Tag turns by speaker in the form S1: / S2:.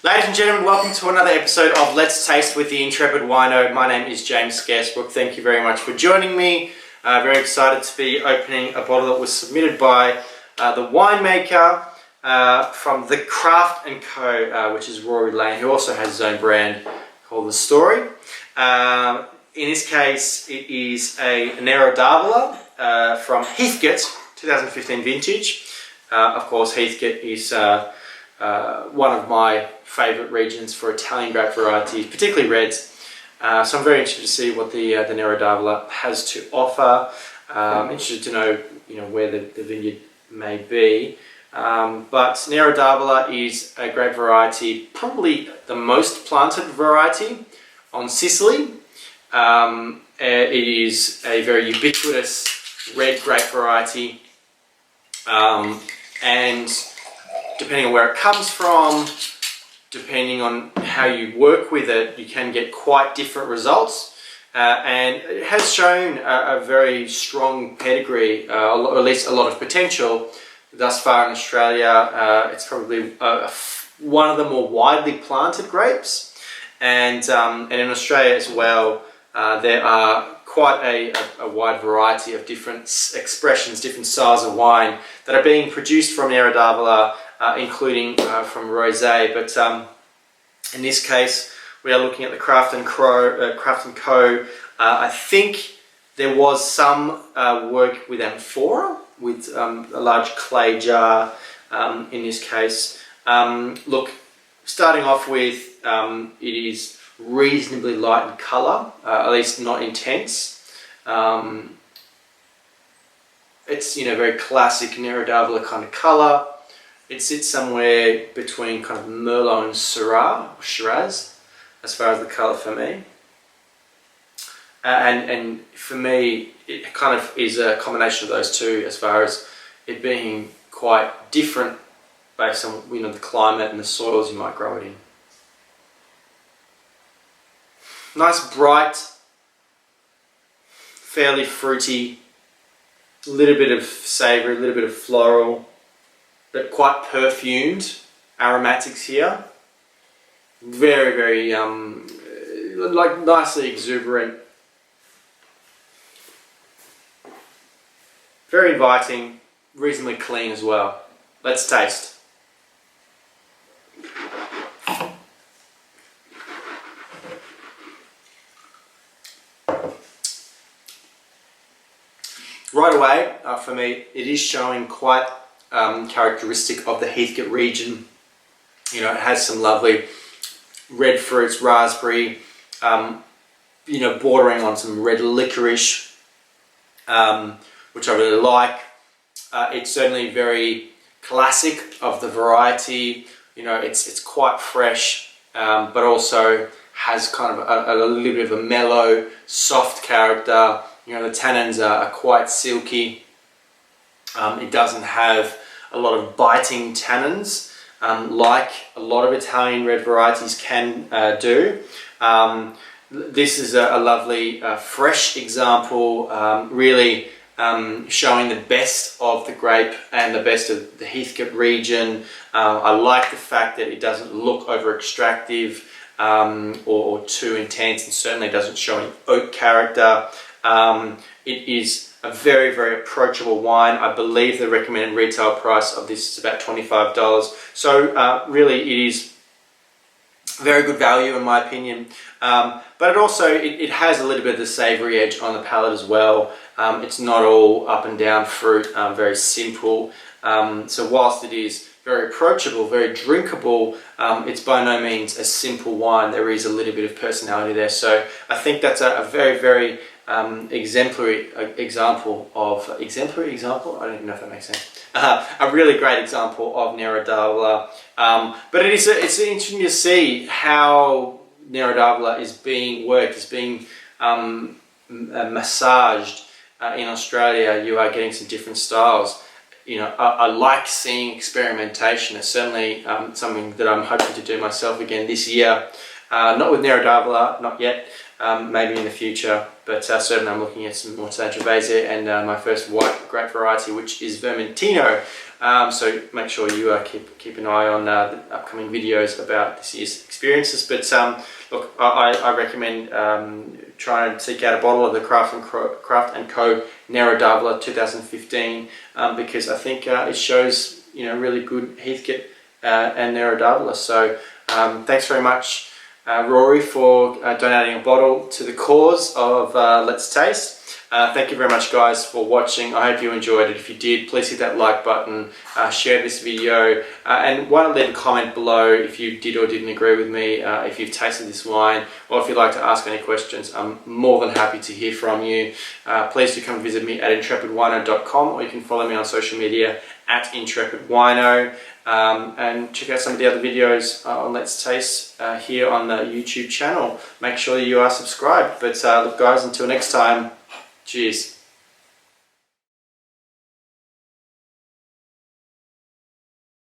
S1: Ladies and gentlemen, welcome to another episode of Let's Taste with the Intrepid Wino. My name is James Scaresbrook. Thank you very much for joining me. Very excited to be opening a bottle that was submitted by the winemaker from the Craft & Co, which is Rory Lane, who also has his own brand called The Story. In this case, it is a Nero from Heathcote, 2015 vintage. Of course, Heathcote is one of my favourite regions for Italian grape varieties, particularly reds. So I'm very interested to see what the Nero has to offer. Interested to know, where the vineyard may be. But Nero is a grape variety, probably the most planted variety on Sicily. It is a very ubiquitous red grape variety, and depending on where it comes from, depending on how you work with it, you can get quite different results. And it has shown a very strong pedigree, or at least a lot of potential thus far in Australia. It's probably one of the more widely planted grapes. And in Australia as well, there are quite a wide variety of different expressions, different styles of wine that are being produced from Nero including from rosé, but in this case we are looking at the Craft & Co. I think there was some work with amphora, with a large clay jar in this case. Look, starting off with, it is reasonably light in colour, at least not intense. It's very classic Nero kind of colour. It sits somewhere between kind of Merlot and Syrah, or Shiraz, as far as the colour for me. And for me, it kind of is a combination of those two, as far as it being quite different based on the climate and the soils you might grow it in. Nice, bright, fairly fruity, a little bit of savoury, a little bit of floral, but quite perfumed aromatics here. Very, very nicely exuberant. Very inviting, reasonably clean as well. Let's taste. Right away, for me, it is showing quite characteristic of the Heathcote region. It has some lovely red fruits, raspberry, bordering on some red licorice, which I really like. It's certainly very classic of the variety. It's quite fresh, but also has kind of a little bit of a mellow, soft character. The tannins are quite silky. It doesn't have a lot of biting tannins, like a lot of Italian red varieties can do. This is a lovely fresh example, really showing the best of the grape and the best of the Heathcote region. I like the fact that it doesn't look over extractive or too intense, and certainly doesn't show any oak character. It is a very, very approachable wine. I believe the recommended retail price of this is about $25. So really it is very good value in my opinion. But it also, it has a little bit of the savoury edge on the palate as well. It's not all up and down fruit, very simple. So whilst it is very approachable, very drinkable, it's by no means a simple wine. There is a little bit of personality there. So I think that's a very, very exemplary example? I don't even know if that makes sense. A really great example of Nero but it's interesting to see how Nero is being worked, is being massaged in Australia. You are getting some different styles. I like seeing experimentation. It's certainly something that I'm hoping to do myself again this year. Not with Nero not yet. maybe in the future, but certainly I'm looking at some more Sangiovese and my first white grape variety, which is Vermentino. So make sure you keep an eye on the upcoming videos about this year's experiences. But look, I recommend trying to seek out a bottle of the Craft & Co. Nero d'Avola 2015 because I think it shows really good Heathcote and Nero d'Avola. So thanks very much, Rory, for donating a bottle to the cause of Let's Taste. Thank you very much, guys, for watching. I hope you enjoyed it. If you did, please hit that like button, share this video, and why not leave a comment below if you did or didn't agree with me, if you've tasted this wine, or if you'd like to ask any questions. I'm more than happy to hear from you. Please do come visit me at intrepidwino.com, or you can follow me on social media at Intrepid Wino, and check out some of the other videos on Let's Taste here on the YouTube channel. Make sure you are subscribed. But look, guys, until next time, cheers.